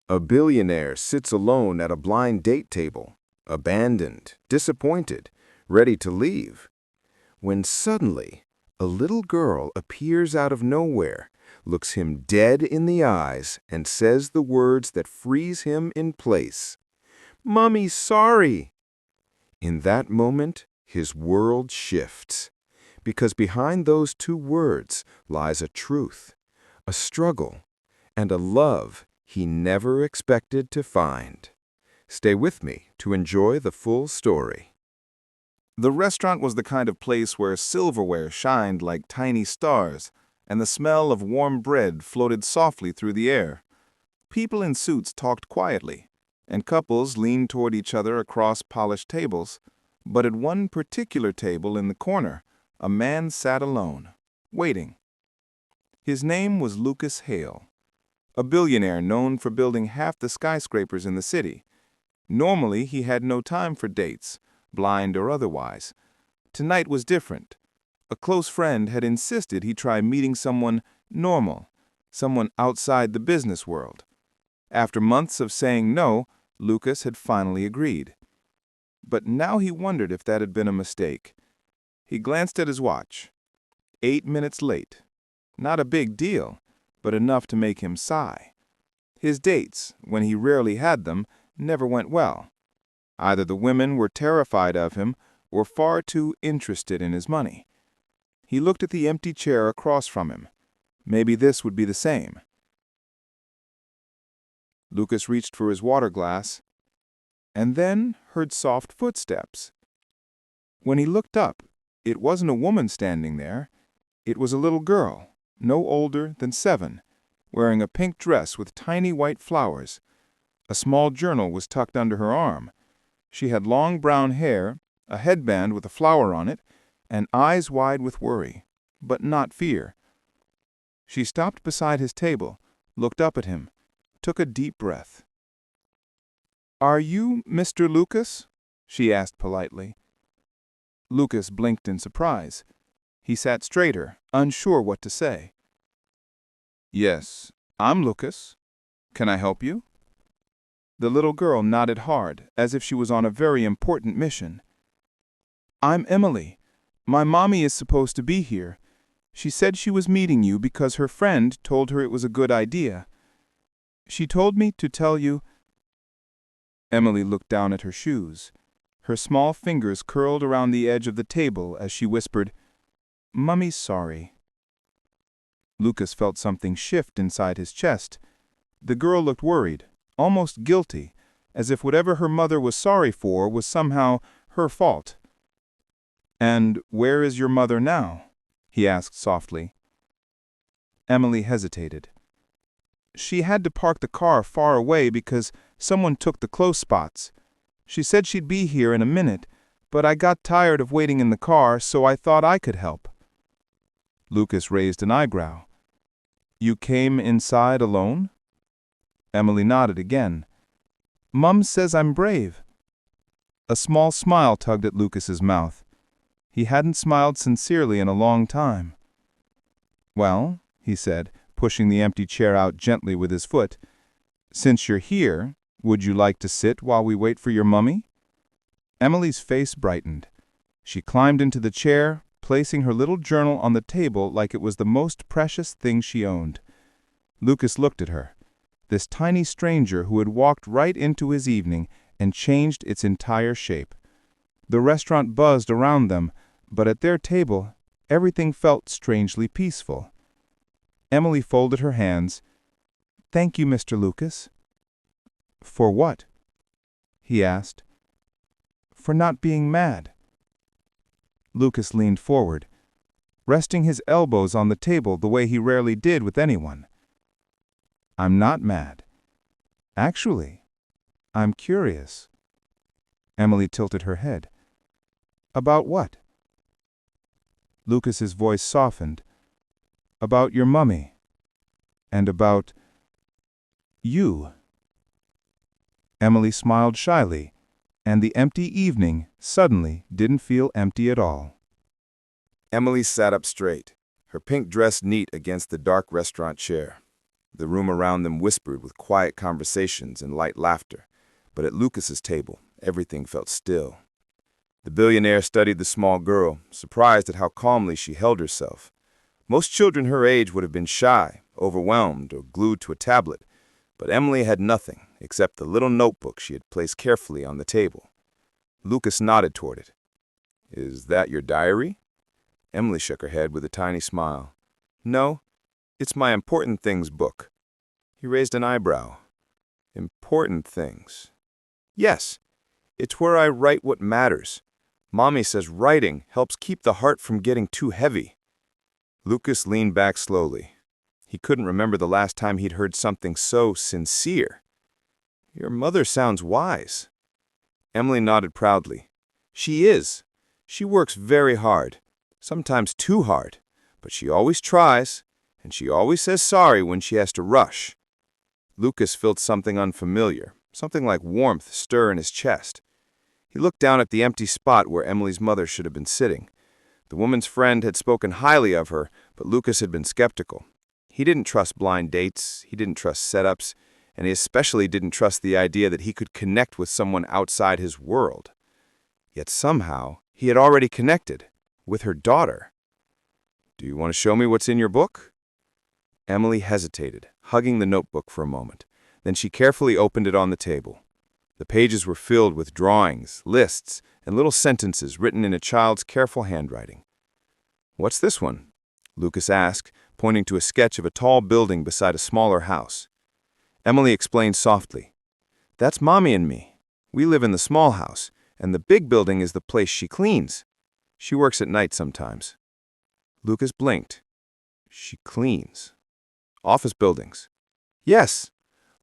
A billionaire sits alone at a blind date table, abandoned, disappointed, ready to leave, when suddenly a little girl appears out of nowhere, looks him dead in the eyes, and says the words that freeze him in place. "Mommy, sorry." In that moment, his world shifts, because behind those two words lies a truth, a struggle, and a love he never expected to find. Stay with me to enjoy the full story. The restaurant was the kind of place where silverware shined like tiny stars, and the smell of warm bread floated softly through the air. People in suits talked quietly, and couples leaned toward each other across polished tables. But at one particular table in the corner, a man sat alone, waiting. His name was Lucas Hale, a billionaire known for building half the skyscrapers in the city. Normally, he had no time for dates, blind or otherwise. Tonight was different. A close friend had insisted he try meeting someone normal, someone outside the business world. After months of saying no, Lucas had finally agreed. But now he wondered if that had been a mistake. He glanced at his watch. 8 minutes late. Not a big deal, but enough to make him sigh. His dates, when he rarely had them, never went well. Either the women were terrified of him or far too interested in his money. He looked at the empty chair across from him. Maybe this would be the same. Lucas reached for his water glass and then heard soft footsteps. When he looked up, it wasn't a woman standing there. It was a little girl, no older than 7, wearing a pink dress with tiny white flowers. A small journal was tucked under her arm. She had long brown hair, a headband with a flower on it, and eyes wide with worry, but not fear. She stopped beside his table, looked up at him, took a deep breath. "Are you Mr. Lucas?" she asked politely. Lucas blinked in surprise. He sat straighter, unsure what to say. "Yes, I'm Lucas. Can I help you?" The little girl nodded hard, as if she was on a very important mission. "I'm Emily. My mommy is supposed to be here. She said she was meeting you because her friend told her it was a good idea. She told me to tell you—" Emily looked down at her shoes. Her small fingers curled around the edge of the table as she whispered, "Mummy's sorry." Lucas felt something shift inside his chest. The girl looked worried, almost guilty, as if whatever her mother was sorry for was somehow her fault. "And where is your mother now?" he asked softly. Emily hesitated. "She had to park the car far away because someone took the close spots. She said she'd be here in a minute, but I got tired of waiting in the car, so I thought I could help." Lucas raised an eyebrow. "You came inside alone?" Emily nodded again. "Mum says I'm brave." A small smile tugged at Lucas's mouth. He hadn't smiled sincerely in a long time. "Well," he said, pushing the empty chair out gently with his foot, "since you're here, would you like to sit while we wait for your mummy?" Emily's face brightened. She climbed into the chair, placing her little journal on the table like it was the most precious thing she owned. Lucas looked at her, this tiny stranger who had walked right into his evening and changed its entire shape. The restaurant buzzed around them, but at their table, everything felt strangely peaceful. Emily folded her hands. "Thank you, Mr. Lucas." "For what?" he asked. "For not being mad." Lucas leaned forward, resting his elbows on the table the way he rarely did with anyone. "I'm not mad. Actually, I'm curious." Emily tilted her head. "About what?" Lucas's voice softened. "About your mummy. And about you." Emily smiled shyly, and the empty evening suddenly didn't feel empty at all. Emily sat up straight, her pink dress neat against the dark restaurant chair. The room around them whispered with quiet conversations and light laughter, but at Lucas's table, everything felt still. The billionaire studied the small girl, surprised at how calmly she held herself. Most children her age would have been shy, overwhelmed, or glued to a tablet, but Emily had nothing except the little notebook she had placed carefully on the table. Lucas nodded toward it. "Is that your diary?" Emily shook her head with a tiny smile. "No, it's my important things book." He raised an eyebrow. "Important things?" "Yes, it's where I write what matters. Mommy says writing helps keep the heart from getting too heavy." Lucas leaned back slowly. He couldn't remember the last time he'd heard something so sincere. "Your mother sounds wise." Emily nodded proudly. "She is. She works very hard, sometimes too hard, but she always tries, and she always says sorry when she has to rush." Lucas felt something unfamiliar, something like warmth stir in his chest. He looked down at the empty spot where Emily's mother should have been sitting. The woman's friend had spoken highly of her, but Lucas had been skeptical. He didn't trust blind dates, he didn't trust setups, and he especially didn't trust the idea that he could connect with someone outside his world. Yet somehow, he had already connected with her daughter. "Do you want to show me what's in your book?" Emily hesitated, hugging the notebook for a moment. Then she carefully opened it on the table. The pages were filled with drawings, lists, and little sentences written in a child's careful handwriting. "What's this one?" Lucas asked, pointing to a sketch of a tall building beside a smaller house. Emily explained softly, "That's Mommy and me. We live in the small house, and the big building is the place she cleans. She works at night sometimes." Lucas blinked. "She cleans. Office buildings?" "Yes,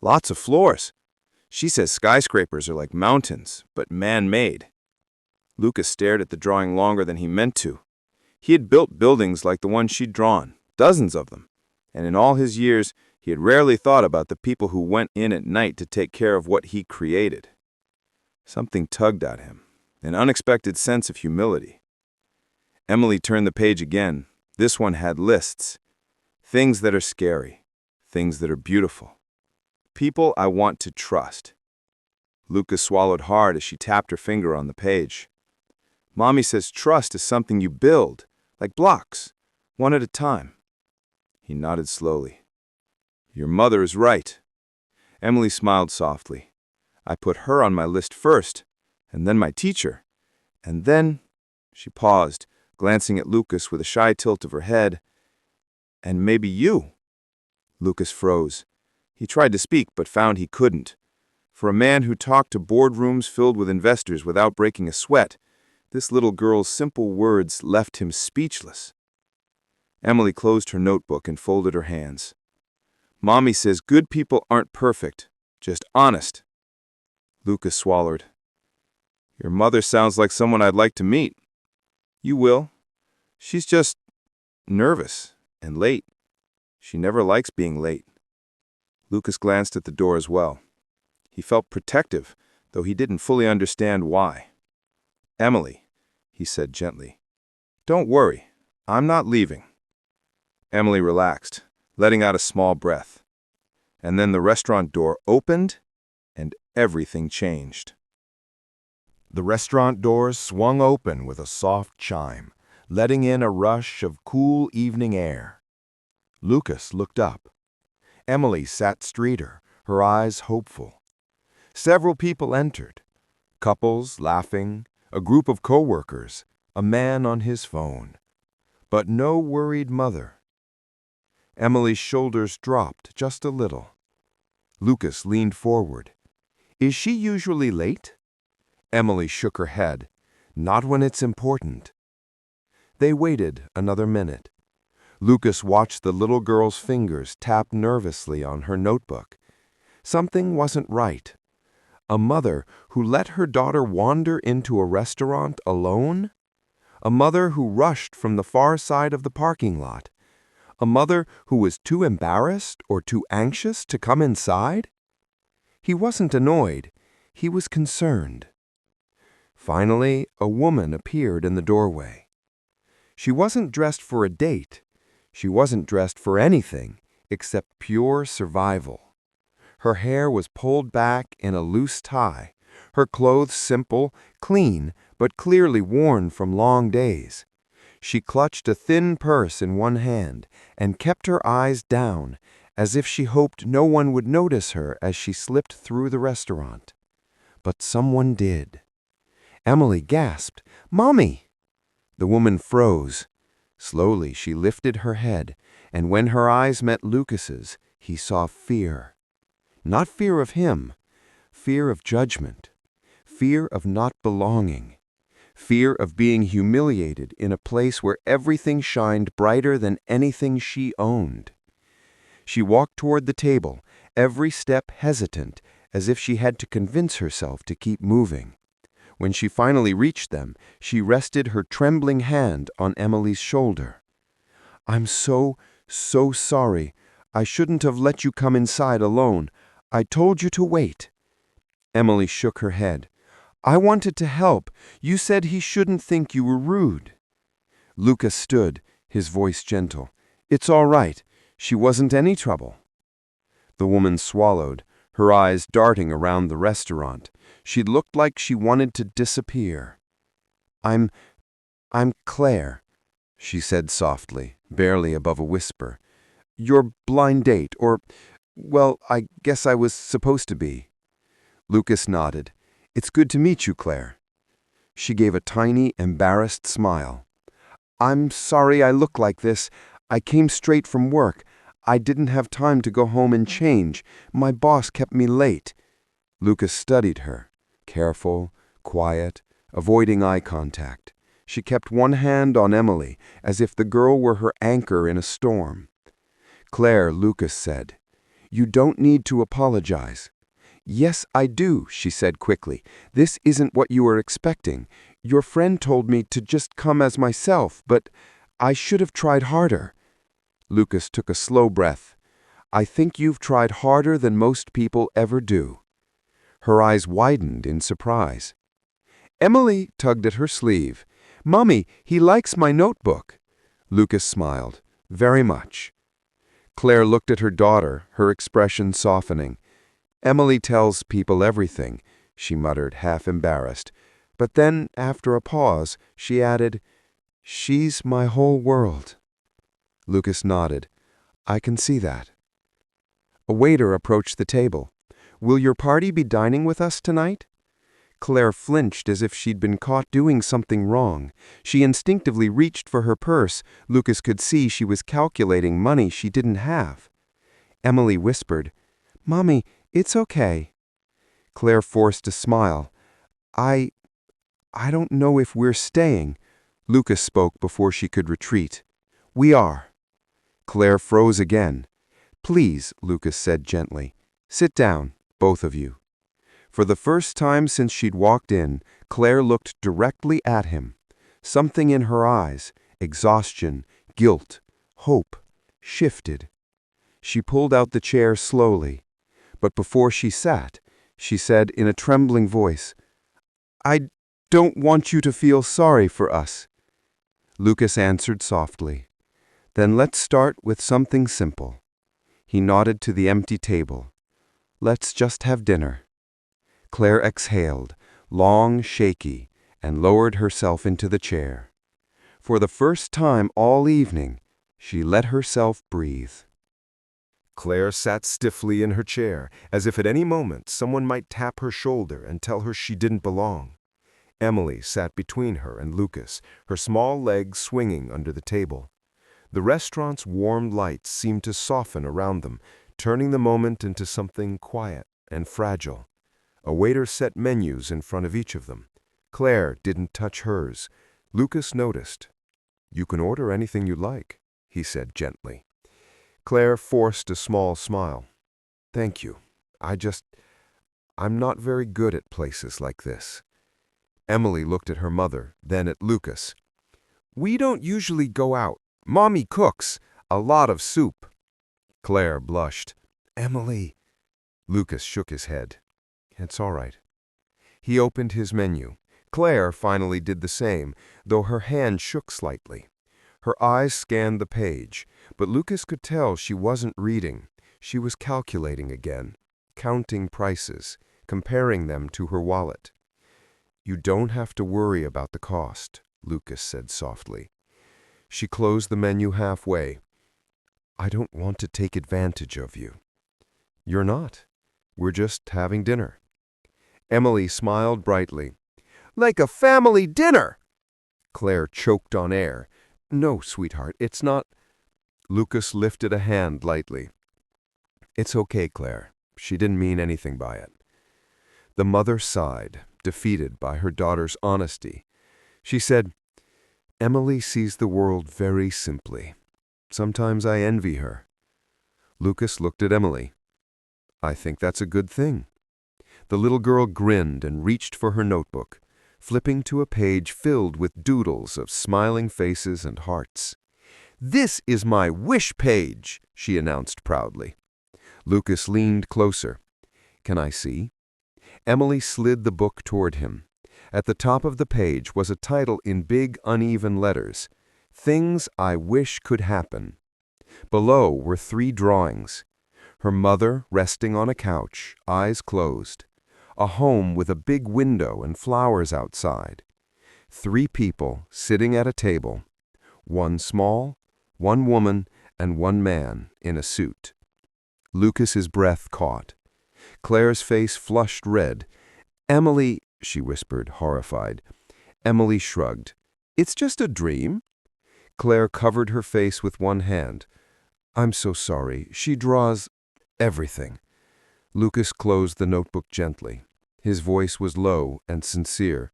lots of floors. She says skyscrapers are like mountains, but man-made." Lucas stared at the drawing longer than he meant to. He had built buildings like the one she'd drawn, dozens of them, and in all his years, he had rarely thought about the people who went in at night to take care of what he created. Something tugged at him, an unexpected sense of humility. Emily turned the page again. This one had lists. Things that are scary, things that are beautiful. People I want to trust. Lucas swallowed hard as she tapped her finger on the page. "Mommy says trust is something you build, like blocks, one at a time." He nodded slowly. "Your mother is right." Emily smiled softly. "I put her on my list first, and then my teacher, and then—" She paused, glancing at Lucas with a shy tilt of her head. "And maybe you." Lucas froze. He tried to speak, but found he couldn't. For a man who talked to boardrooms filled with investors without breaking a sweat, this little girl's simple words left him speechless. Emily closed her notebook and folded her hands. "Mommy says good people aren't perfect, just honest." Lucas swallowed. "Your mother sounds like someone I'd like to meet." "You will. She's just nervous and late. She never likes being late." Lucas glanced at the door as well. He felt protective, though he didn't fully understand why. "Emily," he said gently, "don't worry. I'm not leaving." Emily relaxed, letting out a small breath. And then the restaurant door opened, and everything changed. The restaurant doors swung open with a soft chime, letting in a rush of cool evening air. Lucas looked up. Emily sat straighter, her eyes hopeful. Several people entered. Couples laughing, a group of co-workers, a man on his phone. But no worried mother. Emily's shoulders dropped just a little. Lucas leaned forward. "Is she usually late?" Emily shook her head. "Not when it's important." They waited another minute. Lucas watched the little girl's fingers tap nervously on her notebook. Something wasn't right. A mother who let her daughter wander into a restaurant alone? A mother who rushed from the far side of the parking lot? A mother who was too embarrassed or too anxious to come inside? He wasn't annoyed. He was concerned. Finally, a woman appeared in the doorway. She wasn't dressed for a date. She wasn't dressed for anything except pure survival. Her hair was pulled back in a loose tie, her clothes simple, clean, but clearly worn from long days. She clutched a thin purse in one hand and kept her eyes down, as if she hoped no one would notice her as she slipped through the restaurant. But someone did. Emily gasped, "Mommy!" The woman froze. Slowly she lifted her head, and when her eyes met Lucas's, he saw fear. Not fear of him, fear of judgment, fear of not belonging, fear of being humiliated in a place where everything shined brighter than anything she owned. She walked toward the table, every step hesitant, as if she had to convince herself to keep moving. When she finally reached them, she rested her trembling hand on Emily's shoulder. "I'm so sorry. I shouldn't have let you come inside alone. I told you to wait." Emily shook her head. "I wanted to help. You said he shouldn't think you were rude." Lucas stood, his voice gentle. "It's all right. She wasn't any trouble." The woman swallowed, her eyes darting around the restaurant. She looked like she wanted to disappear. I'm Claire," she said softly, barely above a whisper. "Your blind date, or, well, I guess I was supposed to be." Lucas nodded. "It's good to meet you, Claire." She gave a tiny, embarrassed smile. "I'm sorry I look like this. I came straight from work. I didn't have time to go home and change. My boss kept me late." Lucas studied her, careful, quiet, avoiding eye contact. She kept one hand on Emily, as if the girl were her anchor in a storm. "Claire," Lucas said, "you don't need to apologize." "Yes, I do," she said quickly. "This isn't what you were expecting. Your friend told me to just come as myself, but I should have tried harder." Lucas took a slow breath. "I think you've tried harder than most people ever do." Her eyes widened in surprise. Emily tugged at her sleeve. "Mommy, he likes my notebook." Lucas smiled. "Very much." Claire looked at her daughter, her expression softening. "Emily tells people everything," she muttered, half embarrassed. But then, after a pause, she added, "She's my whole world." Lucas nodded. "I can see that." A waiter approached the table. "Will your party be dining with us tonight?" Claire flinched as if she'd been caught doing something wrong. She instinctively reached for her purse. Lucas could see she was calculating money she didn't have. Emily whispered, "Mommy, it's okay." Claire forced a smile. I don't know if we're staying." Lucas spoke before she could retreat. "We are." Claire froze again. "Please," Lucas said gently. "Sit down, both of you." For the first time since she'd walked in, Claire looked directly at him. Something in her eyes, exhaustion, guilt, hope, shifted. She pulled out the chair slowly. But before she sat, she said in a trembling voice, "I don't want you to feel sorry for us." Lucas answered softly, "Then let's start with something simple." He nodded to the empty table. "Let's just have dinner." Claire exhaled, long, shaky, and lowered herself into the chair. For the first time all evening, she let herself breathe. Claire sat stiffly in her chair, as if at any moment someone might tap her shoulder and tell her she didn't belong. Emily sat between her and Lucas, her small legs swinging under the table. The restaurant's warm lights seemed to soften around them, turning the moment into something quiet and fragile. A waiter set menus in front of each of them. Claire didn't touch hers. Lucas noticed. "You can order anything you like," he said gently. Claire forced a small smile. "Thank you. I'm not very good at places like this." Emily looked at her mother, then at Lucas. "We don't usually go out. Mommy cooks. A lot of soup." Claire blushed. "Emily." Lucas shook his head. "It's all right." He opened his menu. Claire finally did the same, though her hand shook slightly. Her eyes scanned the page, but Lucas could tell she wasn't reading. She was calculating again, counting prices, comparing them to her wallet. "You don't have to worry about the cost," Lucas said softly. She closed the menu halfway. "I don't want to take advantage of you." "You're not. We're just having dinner." Emily smiled brightly. "Like a family dinner!" Claire choked on air. "No, sweetheart, it's not." Lucas lifted a hand lightly. "It's okay, Claire. She didn't mean anything by it." The mother sighed, defeated by her daughter's honesty. She said, "Emily sees the world very simply. Sometimes I envy her." Lucas looked at Emily. "I think that's a good thing." The little girl grinned and reached for her notebook, flipping to a page filled with doodles of smiling faces and hearts. "This is my wish page," she announced proudly. Lucas leaned closer. "Can I see?" Emily slid the book toward him. At the top of the page was a title in big, uneven letters, "Things I Wish Could Happen." Below were 3 drawings. Her mother resting on a couch, eyes closed. A home with a big window and flowers outside. 3 people sitting at a table. 1 small, 1 woman, and 1 man in a suit. Lucas's breath caught. Claire's face flushed red. "Emily," she whispered, horrified. Emily shrugged. "It's just a dream." Claire covered her face with one hand. "I'm so sorry. She draws everything." Lucas closed the notebook gently. His voice was low and sincere.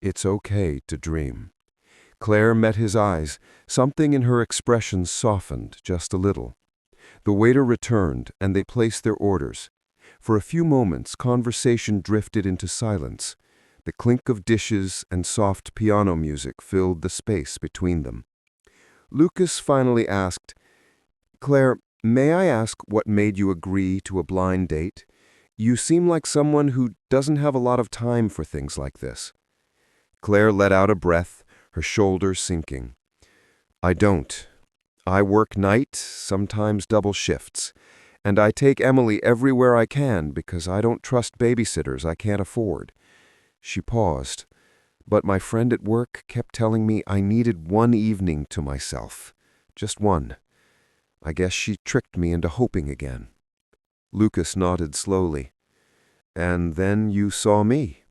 "It's okay to dream." Claire met his eyes. Something in her expression softened just a little. The waiter returned, and they placed their orders. For a few moments, conversation drifted into silence. The clink of dishes and soft piano music filled the space between them. Lucas finally asked, "Claire, may I ask what made you agree to a blind date? You seem like someone who doesn't have a lot of time for things like this." Claire let out a breath, her shoulders sinking. "I don't. I work night, sometimes double shifts, and I take Emily everywhere I can because I don't trust babysitters I can't afford." She paused, but my friend at work kept telling me I needed one evening to myself. Just one. I guess she tricked me into hoping again. Lucas nodded slowly. "And then you saw me."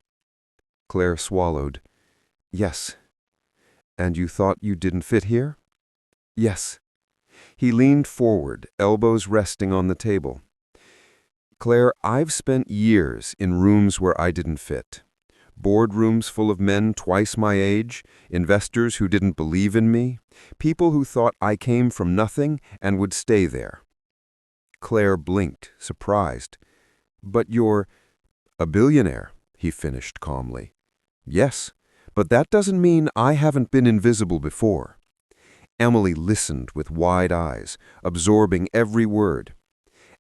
Claire swallowed. "Yes." "And you thought you didn't fit here?" "Yes." He leaned forward, elbows resting on the table. "Claire, I've spent years in rooms where I didn't fit. Boardrooms full of men twice my age, investors who didn't believe in me, people who thought I came from nothing and would stay there." Claire blinked, surprised. "But you're a billionaire," he finished calmly. "Yes, but that doesn't mean I haven't been invisible before." Emily listened with wide eyes, absorbing every word.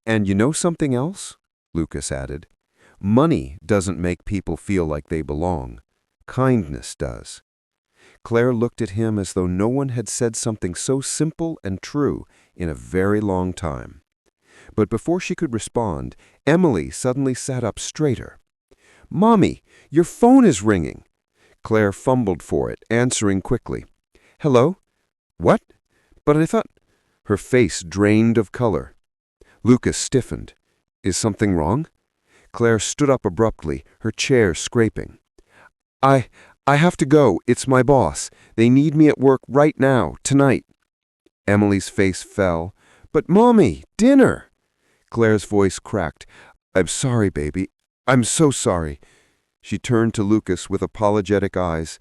"And you know something else?" Lucas added. "Money doesn't make people feel like they belong. Kindness does." Claire looked at him as though no one had said something so simple and true in a very long time. But before she could respond, Emily suddenly sat up straighter. "Mommy, your phone is ringing." Claire fumbled for it, answering quickly. "Hello? What? But I thought—" Her face drained of color. Lucas stiffened. "Is something wrong?" Claire stood up abruptly, her chair scraping. I have to go. It's my boss. They need me at work right now, tonight." Emily's face fell. "But Mommy, dinner!" Claire's voice cracked. "I'm sorry, baby. I'm so sorry." She turned to Lucas with apologetic eyes.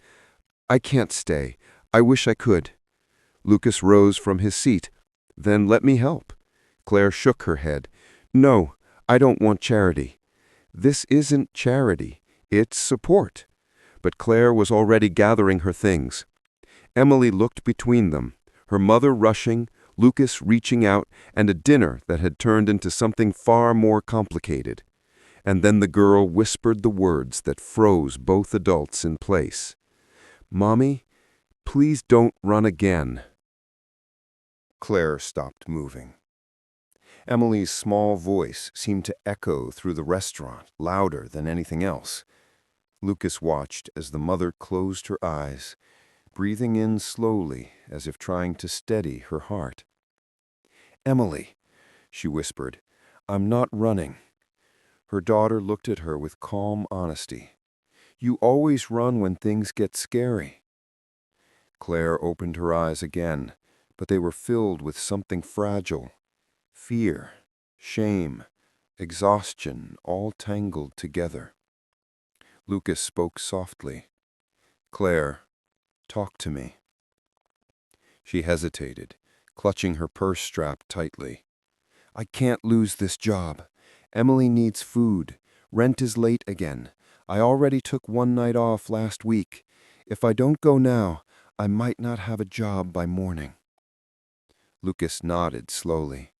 "I can't stay. I wish I could." Lucas rose from his seat. "Then let me help." Claire shook her head. "No, I don't want charity." "This isn't charity. It's support." But Claire was already gathering her things. Emily looked between them, her mother rushing, Lucas reaching out, and a dinner that had turned into something far more complicated. And then the girl whispered the words that froze both adults in place. "Mommy, please don't run again." Claire stopped moving. Emily's small voice seemed to echo through the restaurant, louder than anything else. Lucas watched as the mother closed her eyes, breathing in slowly as if trying to steady her heart. "Emily," she whispered, "I'm not running." Her daughter looked at her with calm honesty. "You always run when things get scary." Claire opened her eyes again, but they were filled with something fragile. Fear, shame, exhaustion, all tangled together. Lucas spoke softly. "Claire, talk to me." She hesitated, clutching her purse strap tightly. "I can't lose this job. Emily needs food. Rent is late again. I already took one night off last week. If I don't go now, I might not have a job by morning." Lucas nodded slowly.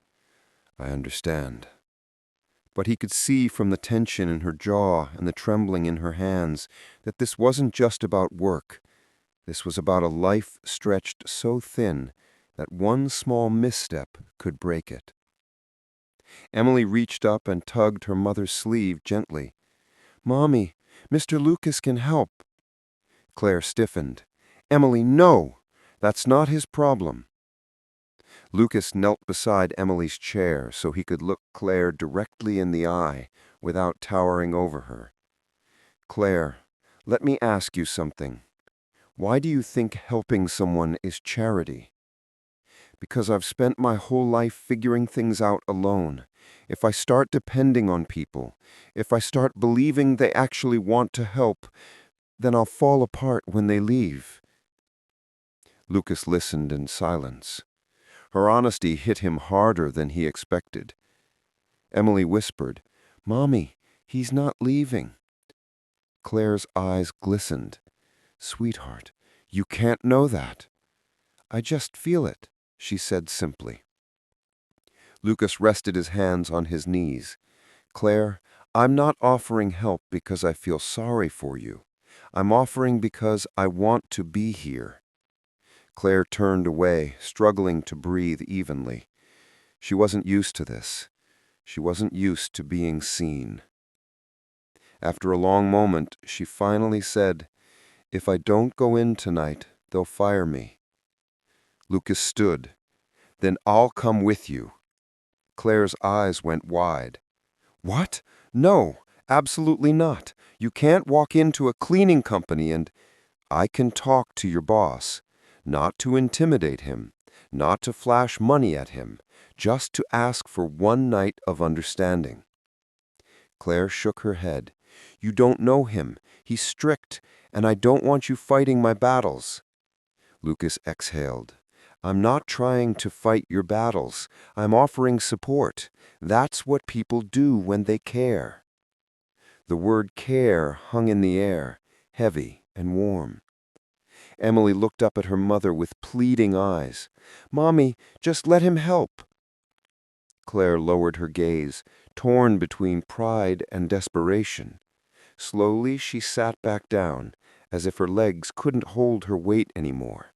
"I understand." But he could see from the tension in her jaw and the trembling in her hands that this wasn't just about work. This was about a life stretched so thin that one small misstep could break it. Emily reached up and tugged her mother's sleeve gently. "Mommy, Mr. Lucas can help." Claire stiffened. "Emily, no! That's not his problem." Lucas knelt beside Emily's chair so he could look Claire directly in the eye without towering over her. "Claire, let me ask you something. Why do you think helping someone is charity?" "Because I've spent my whole life figuring things out alone. If I start depending on people, if I start believing they actually want to help, then I'll fall apart when they leave." Lucas listened in silence. Her honesty hit him harder than he expected. Emily whispered, "Mommy, he's not leaving." Claire's eyes glistened. "Sweetheart, you can't know that." "I just feel it," she said simply. Lucas rested his hands on his knees. "Claire, I'm not offering help because I feel sorry for you. I'm offering because I want to be here." Claire turned away, struggling to breathe evenly. She wasn't used to this. She wasn't used to being seen. After a long moment, she finally said, "If I don't go in tonight, they'll fire me." Lucas stood. "Then I'll come with you." Claire's eyes went wide. "What? No, absolutely not. You can't walk into a cleaning company and—" "I can talk to your boss, not to intimidate him, not to flash money at him, just to ask for one night of understanding." Claire shook her head. "You don't know him. He's strict, and I don't want you fighting my battles." Lucas exhaled. "I'm not trying to fight your battles. I'm offering support. That's what people do when they care." The word care hung in the air, heavy and warm. Emily looked up at her mother with pleading eyes. "Mommy, just let him help." Claire lowered her gaze, torn between pride and desperation. Slowly she sat back down, as if her legs couldn't hold her weight anymore.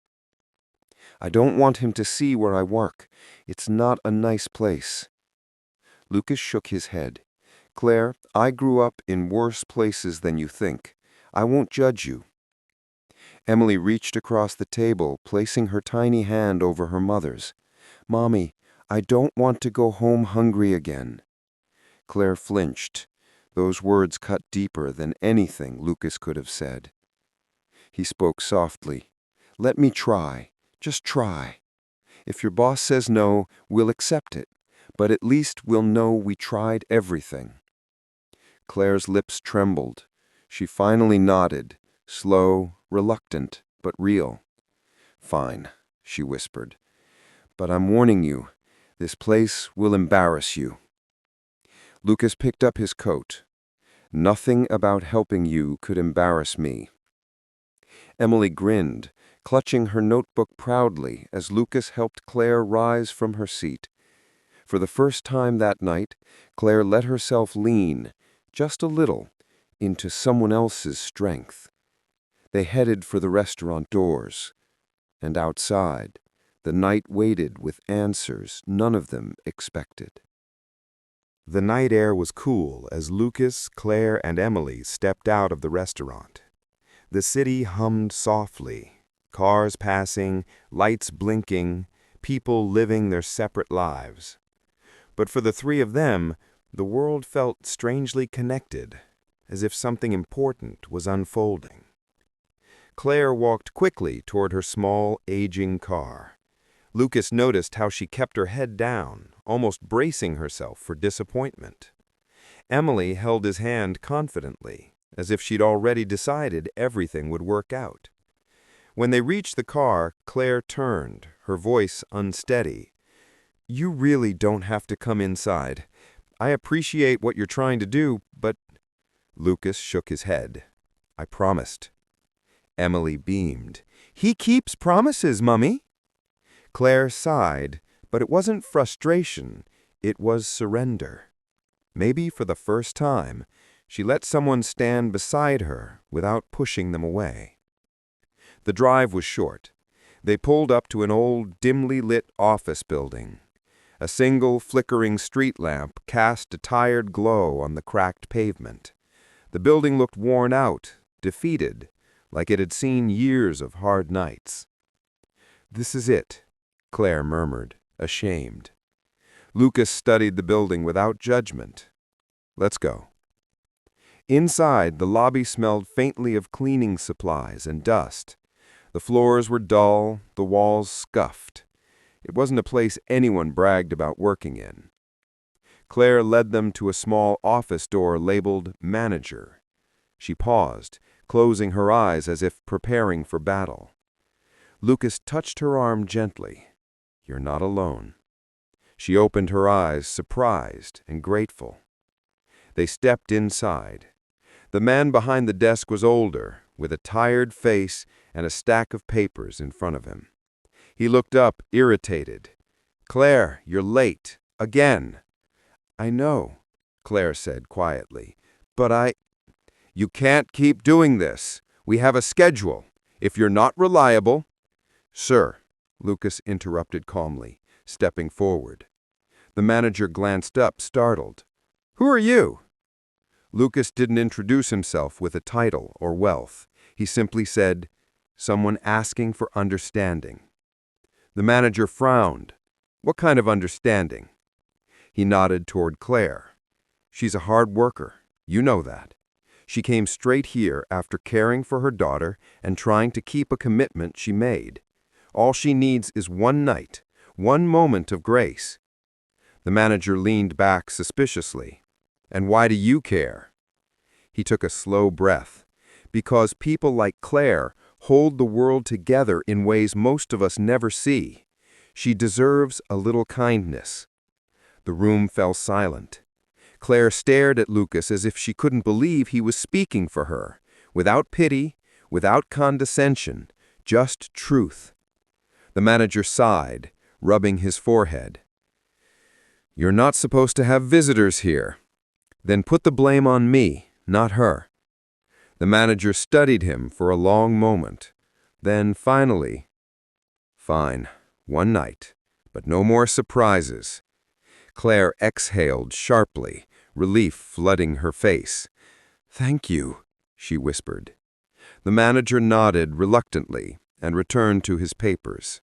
"I don't want him to see where I work. It's not a nice place." Lucas shook his head. "Claire, I grew up in worse places than you think. I won't judge you." Emily reached across the table, placing her tiny hand over her mother's. "Mommy, I don't want to go home hungry again." Claire flinched. Those words cut deeper than anything Lucas could have said. He spoke softly. "Let me try. Just try. If your boss says no, we'll accept it, but at least we'll know we tried everything." Claire's lips trembled. She finally nodded, slow, reluctant, but real. "Fine," she whispered. "But I'm warning you, this place will embarrass you." Lucas picked up his coat. "Nothing about helping you could embarrass me." Emily grinned, clutching her notebook proudly as Lucas helped Claire rise from her seat. For the first time that night, Claire let herself lean, just a little, into someone else's strength. They headed for the restaurant doors. And outside, The night waited with answers none of them expected. The night air was cool as Lucas, Claire, and Emily stepped out of the restaurant. The city hummed softly, cars passing, lights blinking, people living their separate lives. But for the three of them, the world felt strangely connected, as if something important was unfolding. Claire walked quickly toward her small, aging car. Lucas noticed how she kept her head down, almost bracing herself for disappointment. Emily held his hand confidently, as if she'd already decided everything would work out. When they reached the car, Claire turned, her voice unsteady. "You really don't have to come inside. I appreciate what you're trying to do, but—" Lucas shook his head. "I promised." Emily beamed. "He keeps promises, Mummy." Claire sighed, but it wasn't frustration, it was surrender. Maybe for the first time, she let someone stand beside her without pushing them away. The drive was short. They pulled up to an old, dimly lit office building. A single flickering street lamp cast a tired glow on the cracked pavement. The building looked worn out, defeated, like it had seen years of hard nights. "This is it," Claire murmured, ashamed. Lucas studied the building without judgment. "Let's go." Inside, the lobby smelled faintly of cleaning supplies and dust. The floors were dull, the walls scuffed. It wasn't a place anyone bragged about working in. Claire led them to a small office door labeled Manager. She paused, closing her eyes as if preparing for battle. Lucas touched her arm gently. "You're not alone." She opened her eyes, surprised and grateful. They stepped inside. The man behind the desk was older, with a tired face and a stack of papers in front of him. He looked up, irritated. "Claire, you're late. Again." "I know," Claire said quietly, "but You can't keep doing this. We have a schedule. If you're not reliable—" "Sir," Lucas interrupted calmly, stepping forward. The manager glanced up, startled. "Who are you?" Lucas didn't introduce himself with a title or wealth. He simply said, "Someone asking for understanding." The manager frowned. "What kind of understanding?" He nodded toward Claire. "She's a hard worker. You know that. She came straight here after caring for her daughter and trying to keep a commitment she made. All she needs is one night, one moment of grace." The manager leaned back suspiciously. "And why do you care?" He took a slow breath. "Because people like Claire hold the world together in ways most of us never see. She deserves a little kindness." The room fell silent. Claire stared at Lucas as if she couldn't believe he was speaking for her, without pity, without condescension, just truth. The manager sighed, rubbing his forehead. "You're not supposed to have visitors here. Then put the blame on me, not her." The manager studied him for a long moment. Then finally, "Fine, one night, but no more surprises." Claire exhaled sharply, relief flooding her face. "Thank you," she whispered. The manager nodded reluctantly and returned to his papers.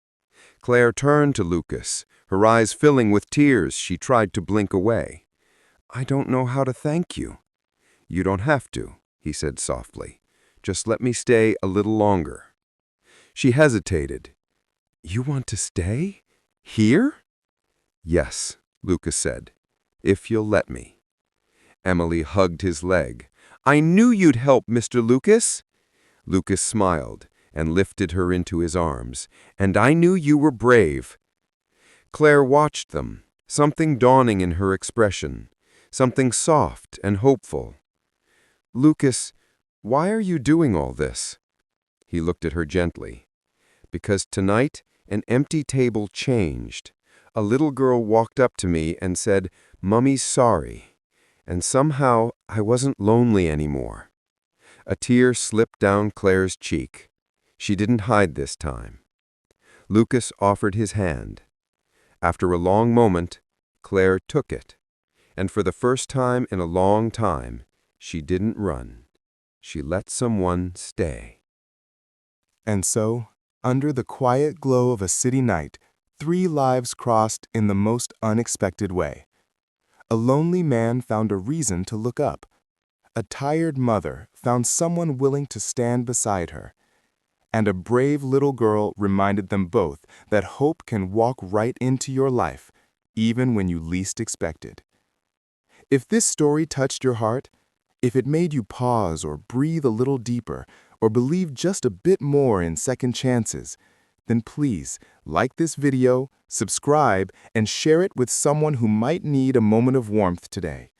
Claire turned to Lucas, her eyes filling with tears she tried to blink away. "I don't know how to thank you." "You don't have to," he said softly. "Just let me stay a little longer." She hesitated. "You want to stay? Here?" "Yes," Lucas said, "if you'll let me." Emily hugged his leg. "I knew you'd help, Mr. Lucas." Lucas smiled and lifted her into his arms. "And I knew you were brave." Claire watched them, something dawning in her expression, something soft and hopeful. "Lucas, why are you doing all this?" He looked at her gently. "Because tonight an empty table changed. A little girl walked up to me and said, 'Mummy's sorry.' And somehow I wasn't lonely anymore." A tear slipped down Claire's cheek. She didn't hide this time. Lucas offered his hand. After a long moment, Claire took it, and for the first time in a long time, she didn't run. She let someone stay. And so, under the quiet glow of a city night, 3 lives crossed in the most unexpected way. A lonely man found a reason to look up. A tired mother found someone willing to stand beside her. And a brave little girl reminded them both that hope can walk right into your life, even when you least expect it. If this story touched your heart, if it made you pause or breathe a little deeper, or believe just a bit more in second chances, then please like this video, subscribe, and share it with someone who might need a moment of warmth today.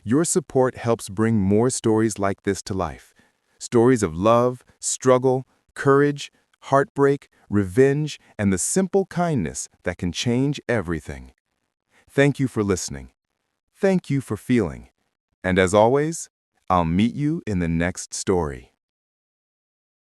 Your support helps bring more stories like this to life. Stories of love, struggle, courage, heartbreak, revenge, and the simple kindness that can change everything. Thank you for listening. Thank you for feeling. And as always, I'll meet you in the next story.